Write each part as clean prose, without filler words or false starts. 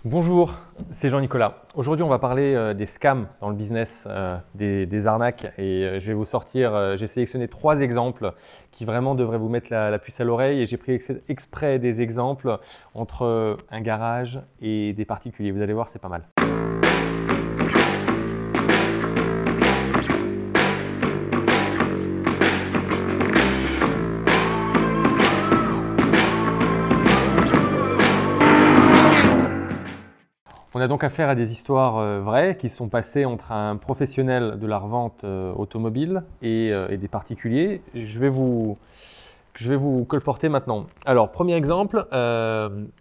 Bonjour, c'est Jean-Nicolas. Aujourd'hui, on va parler des scams dans le business, des arnaques. Et je vais vous sortir, j'ai sélectionné 3 exemples qui vraiment devraient vous mettre la puce à l'oreille. Et j'ai pris exprès des exemples entre un garage et des particuliers. Vous allez voir, c'est pas mal. On a donc affaire à des histoires vraies qui se sont passées entre un professionnel de la revente automobile et des particuliers. Je vais vous colporter maintenant. Alors, premier exemple,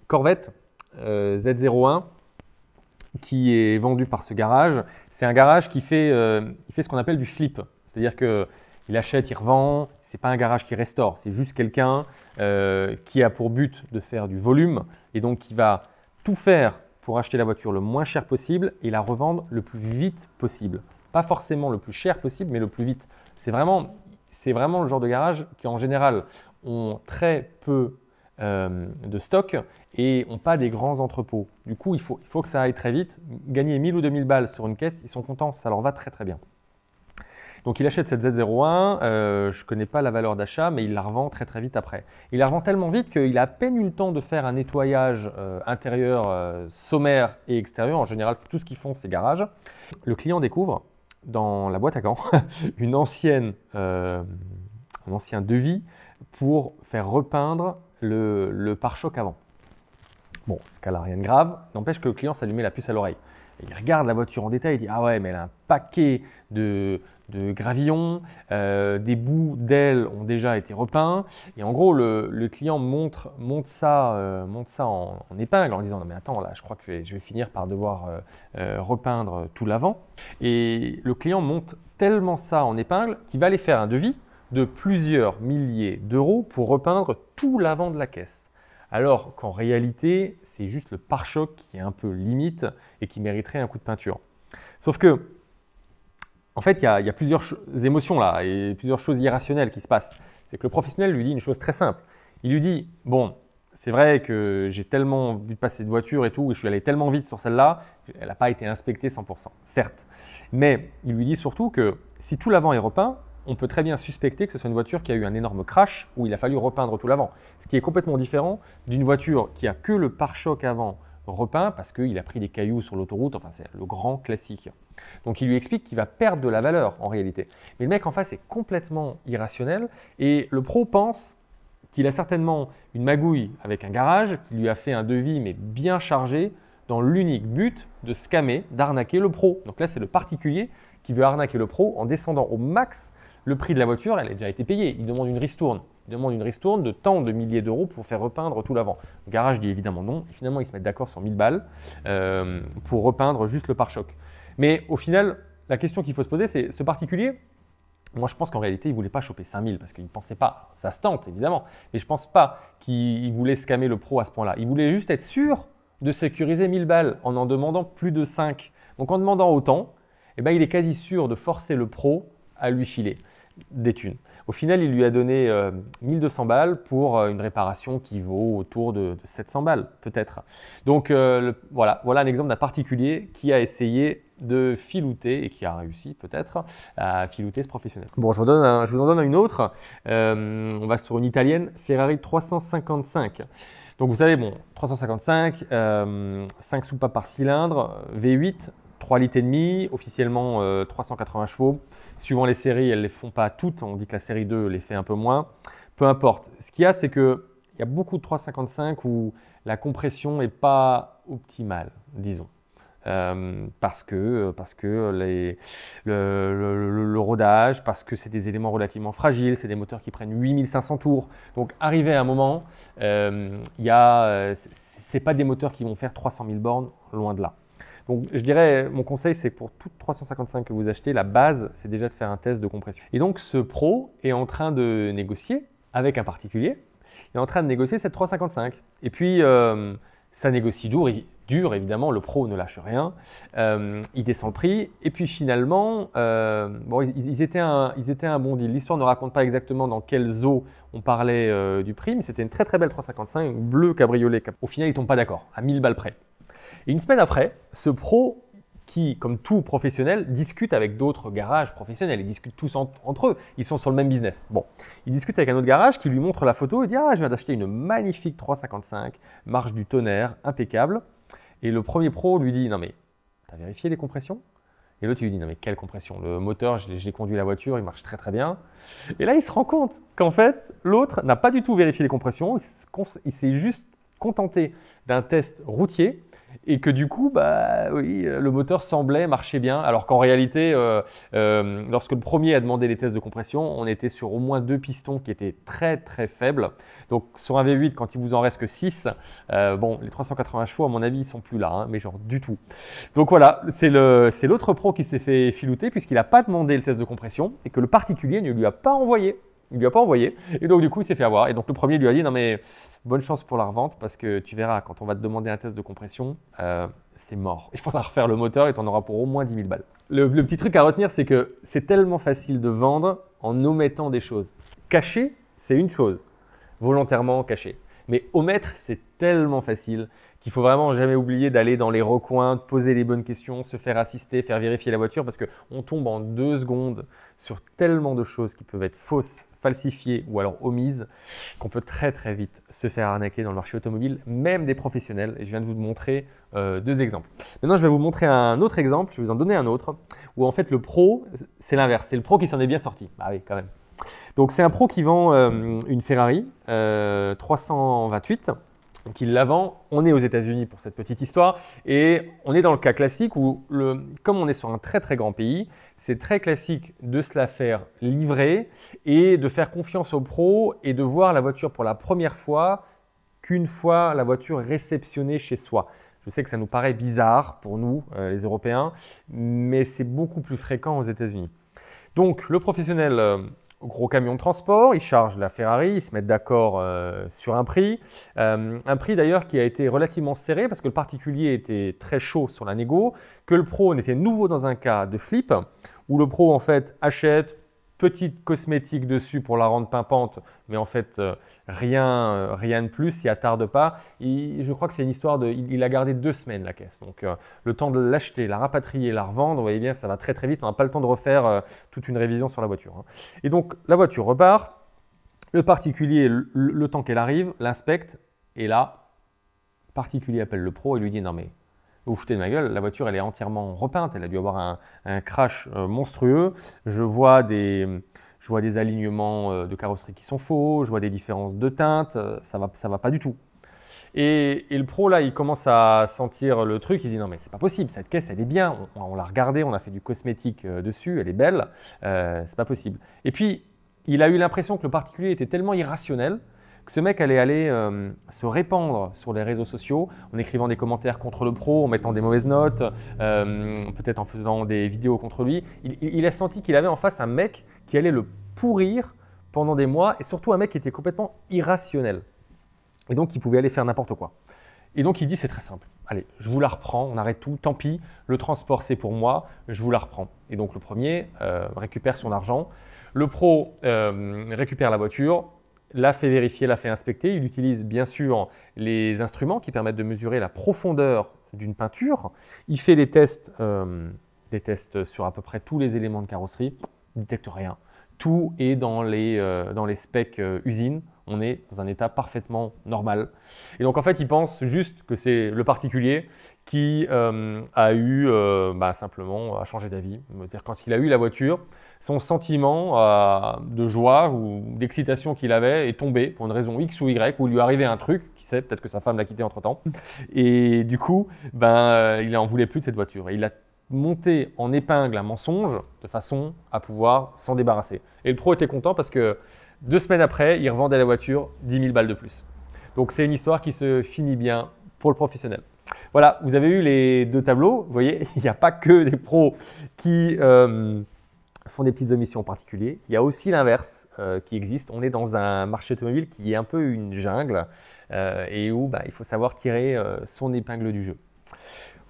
Corvette Z01 qui est vendu par ce garage. C'est un garage qui fait ce qu'on appelle du flip. C'est-à-dire qu'il achète, il revend. Ce n'est pas un garage qui restaure. C'est juste quelqu'un qui a pour but de faire du volume et donc qui va tout faire pour acheter la voiture le moins cher possible et la revendre le plus vite possible. Pas forcément le plus cher possible, mais le plus vite. C'est vraiment le genre de garage qui, en général, ont très peu de stock et n'ont pas des grands entrepôts. Du coup, il faut que ça aille très vite. Gagner 1000 ou 2000 balles sur une caisse, ils sont contents, ça leur va très très bien. Donc il achète cette Z01, je ne connais pas la valeur d'achat, mais il la revend très très vite après. Il la revend tellement vite qu'il a à peine eu le temps de faire un nettoyage intérieur, sommaire et extérieur. En général, c'est tout ce qu'ils font, ces garages. Le client découvre dans la boîte à gants un ancien devis pour faire repeindre le pare-choc avant. Bon, ce cas-là, rien de grave. N'empêche que le client, ça lui met la puce à l'oreille. Il regarde la voiture en détail et dit « Ah ouais, mais elle a un paquet de gravillons, des bouts d'ailes ont déjà été repeints. » Et en gros, le client monte ça en épingle en disant « Non mais attends, là, je crois que je vais finir par devoir repeindre tout l'avant. » Et le client monte tellement ça en épingle qu'il va aller faire un devis de plusieurs milliers d'euros pour repeindre tout l'avant de la caisse. Alors qu'en réalité, c'est juste le pare-choc qui est un peu limite et qui mériterait un coup de peinture. Sauf que, en fait, il y a plusieurs émotions là et plusieurs choses irrationnelles qui se passent. C'est que le professionnel lui dit une chose très simple. Il lui dit « Bon, c'est vrai que j'ai tellement vu passer de voitures et tout, et je suis allé tellement vite sur celle-là, elle n'a pas été inspectée 100%, certes. Mais il lui dit surtout que si tout l'avant est repeint, on peut très bien suspecter que ce soit une voiture qui a eu un énorme crash où il a fallu repeindre tout l'avant. Ce qui est complètement différent d'une voiture qui a que le pare-choc avant repeint parce qu'il a pris des cailloux sur l'autoroute, enfin c'est le grand classique. Donc il lui explique qu'il va perdre de la valeur en réalité. Mais le mec en face est complètement irrationnel et le pro pense qu'il a certainement une magouille avec un garage qui lui a fait un devis mais bien chargé dans l'unique but de scammer, d'arnaquer le pro. Donc là c'est le particulier qui veut arnaquer le pro en descendant au max le prix de la voiture, elle a déjà été payée. Il demande une ristourne. Il demande une ristourne de tant de milliers d'euros pour faire repeindre tout l'avant. Le garage dit évidemment non. Et finalement, ils se mettent d'accord sur 1000 balles pour repeindre juste le pare-choc. Mais au final, la question qu'il faut se poser, c'est ce particulier. Moi, je pense qu'en réalité, il ne voulait pas choper 5000 parce qu'il ne pensait pas, ça se tente évidemment, mais je ne pense pas qu'il voulait scammer le pro à ce point-là. Il voulait juste être sûr de sécuriser 1000 balles en demandant plus de 5. Donc en demandant autant, eh ben, il est quasi sûr de forcer le pro à lui filer des thunes. Au final, il lui a donné 1200 balles pour une réparation qui vaut autour de 700 balles, peut-être. Donc voilà un exemple d'un particulier qui a essayé de filouter et qui a réussi peut-être à filouter ce professionnel. Bon, je vous en donne une autre. On va sur une italienne, Ferrari 355. Donc vous savez, bon, 355, 5 soupapes par cylindre, V8, 3,5 litres, officiellement 380 chevaux. Suivant les séries, elles ne les font pas toutes. On dit que la série 2 les fait un peu moins. Peu importe. Ce qu'il y a, c'est qu'il y a beaucoup de 355 où la compression n'est pas optimale, disons. Parce que le rodage, parce que c'est des éléments relativement fragiles, c'est des moteurs qui prennent 8500 tours. Donc, arrivé à un moment, ce n'est pas des moteurs qui vont faire 300 000 bornes, loin de là. Donc, je dirais, mon conseil, c'est pour toute 355 que vous achetez, la base, c'est déjà de faire un test de compression. Et donc, ce pro est en train de négocier avec un particulier. Il est en train de négocier cette 355. Et puis, ça négocie dur, évidemment, le pro ne lâche rien. Il descend le prix. Et puis, finalement, bon, ils étaient un bon deal. L'histoire ne raconte pas exactement dans quelles eaux on parlait du prix, mais c'était une très très belle 355, bleu cabriolet. Au final, ils ne tombent pas d'accord, à 1000 balles près. Et une semaine après, ce pro qui, comme tout professionnel, discute avec d'autres garages professionnels. Ils discutent tous entre eux. Ils sont sur le même business. Bon, il discute avec un autre garage qui lui montre la photo et dit « Ah, je viens d'acheter une magnifique 355, marche du tonnerre, impeccable. » Et le premier pro lui dit « Non mais, t'as vérifié les compressions ?» Et l'autre, il lui dit « Non mais quelle compression? Le moteur, j'ai conduit la voiture, il marche très très bien. » Et là, il se rend compte qu'en fait, l'autre n'a pas du tout vérifié les compressions. Il s'est juste contenté d'un test routier et que du coup, bah, oui, le moteur semblait marcher bien. Alors qu'en réalité, lorsque le premier a demandé les tests de compression, on était sur au moins 2 pistons qui étaient très très faibles. Donc sur un V8, quand il vous en reste que 6, bon, les 380 chevaux, à mon avis, ils sont plus là, hein, mais genre du tout. Donc voilà, c'est l'autre pro qui s'est fait filouter puisqu'il n'a pas demandé le test de compression et que le particulier ne lui a pas envoyé. Il lui a pas envoyé et donc du coup il s'est fait avoir. Et donc le premier lui a dit non mais bonne chance pour la revente parce que tu verras quand on va te demander un test de compression, c'est mort. Il faudra refaire le moteur et tu en auras pour au moins 10 000 balles. Le petit truc à retenir, c'est que c'est tellement facile de vendre en omettant des choses. Cacher, c'est une chose, volontairement cacher. Mais omettre, c'est tellement facile qu'il faut vraiment jamais oublier d'aller dans les recoins, de poser les bonnes questions, se faire assister, faire vérifier la voiture parce qu'on tombe en 2 secondes sur tellement de choses qui peuvent être fausses, falsifiées ou alors omises qu'on peut très très vite se faire arnaquer dans le marché automobile, même des professionnels. Et je viens de vous montrer 2 exemples. Maintenant, je vais vous montrer un autre exemple, je vais vous en donner un autre, où en fait le pro, c'est l'inverse, c'est le pro qui s'en est bien sorti. Bah oui, quand même. Donc c'est un pro qui vend une Ferrari 328. Donc il la vend, on est aux États-Unis pour cette petite histoire et on est dans le cas classique où, comme on est sur un très très grand pays, c'est très classique de se la faire livrer et de faire confiance au pro et de voir la voiture pour la première fois qu'une fois la voiture réceptionnée chez soi. Je sais que ça nous paraît bizarre pour nous, les Européens, mais c'est beaucoup plus fréquent aux États-Unis. Donc le professionnel gros camion de transport, ils chargent la Ferrari, ils se mettent d'accord sur un prix d'ailleurs qui a été relativement serré parce que le particulier était très chaud sur la négo, que le pro n'était nouveau dans un cas de flip où le pro en fait achète petite cosmétique dessus pour la rendre pimpante, mais en fait rien de plus, il attarde pas. Je crois que c'est une histoire il a gardé 2 semaines la caisse, donc le temps de l'acheter, la rapatrier, la revendre, vous voyez bien, ça va très très vite, on n'a pas le temps de refaire toute une révision sur la voiture. Hein. Et donc la voiture repart, le particulier, le temps qu'elle arrive, l'inspecte, et là, le particulier appelle le pro et lui dit non mais vous vous foutez de ma gueule, la voiture elle est entièrement repeinte, elle a dû avoir un crash monstrueux. Je vois des alignements de carrosserie qui sont faux, je vois des différences de teinte, ça va pas du tout. Et le pro là, il commence à sentir le truc, il se dit non mais c'est pas possible, cette caisse elle est bien, on l'a regardée, on a fait du cosmétique dessus, elle est belle, c'est pas possible. Et puis il a eu l'impression que le particulier était tellement irrationnel que ce mec allait aller se répandre sur les réseaux sociaux en écrivant des commentaires contre le pro, en mettant des mauvaises notes, peut-être en faisant des vidéos contre lui. Il a senti qu'il avait en face un mec qui allait le pourrir pendant des mois et surtout un mec qui était complètement irrationnel. Et donc, il pouvait aller faire n'importe quoi. Et donc, il dit c'est très simple. Allez, je vous la reprends, on arrête tout, tant pis, le transport c'est pour moi, je vous la reprends. Et donc, le premier récupère son argent. Le pro récupère la voiture, l'a fait vérifier, l'a fait inspecter. Il utilise bien sûr les instruments qui permettent de mesurer la profondeur d'une peinture. Il fait des tests sur à peu près tous les éléments de carrosserie. Il ne détecte rien. Tout est dans les specs usine. On est dans un état parfaitement normal. Et donc en fait, il pense juste que c'est le particulier qui a eu simplement à changer d'avis. C'est-à-dire quand il a eu la voiture, son sentiment de joie ou d'excitation qu'il avait est tombé pour une raison X ou Y, où il lui arrivait un truc, qui sait, peut-être que sa femme l'a quitté entre-temps. Et du coup, il n'en voulait plus de cette voiture. Et il a monté en épingle un mensonge de façon à pouvoir s'en débarrasser. Et le pro était content parce que 2 semaines après, il revendait la voiture 10 000 balles de plus. Donc c'est une histoire qui se finit bien pour le professionnel. Voilà, vous avez eu les 2 tableaux. Vous voyez, il n'y a pas que des pros qui font des petites omissions en particulier. Il y a aussi l'inverse qui existe. On est dans un marché automobile qui est un peu une jungle et où il faut savoir tirer son épingle du jeu.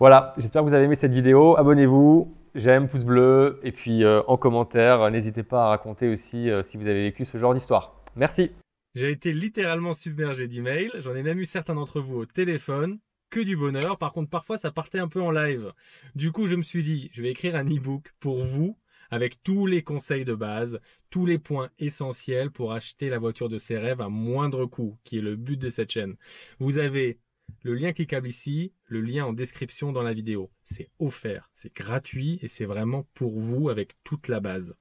Voilà, j'espère que vous avez aimé cette vidéo. Abonnez-vous, j'aime, pouce bleu, et puis en commentaire, n'hésitez pas à raconter aussi si vous avez vécu ce genre d'histoire. Merci. J'ai été littéralement submergé d'emails, j'en ai même eu certains d'entre vous au téléphone. que du bonheur. Par contre, parfois, ça partait un peu en live. Du coup, je me suis dit, je vais écrire un e-book pour vous, avec tous les conseils de base, tous les points essentiels pour acheter la voiture de ses rêves à moindre coût, qui est le but de cette chaîne. Vous avez le lien cliquable ici, le lien en description dans la vidéo. C'est offert, c'est gratuit et c'est vraiment pour vous avec toute la base.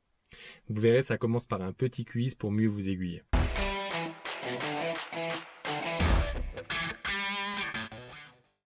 Vous verrez, ça commence par un petit quiz pour mieux vous aiguiller.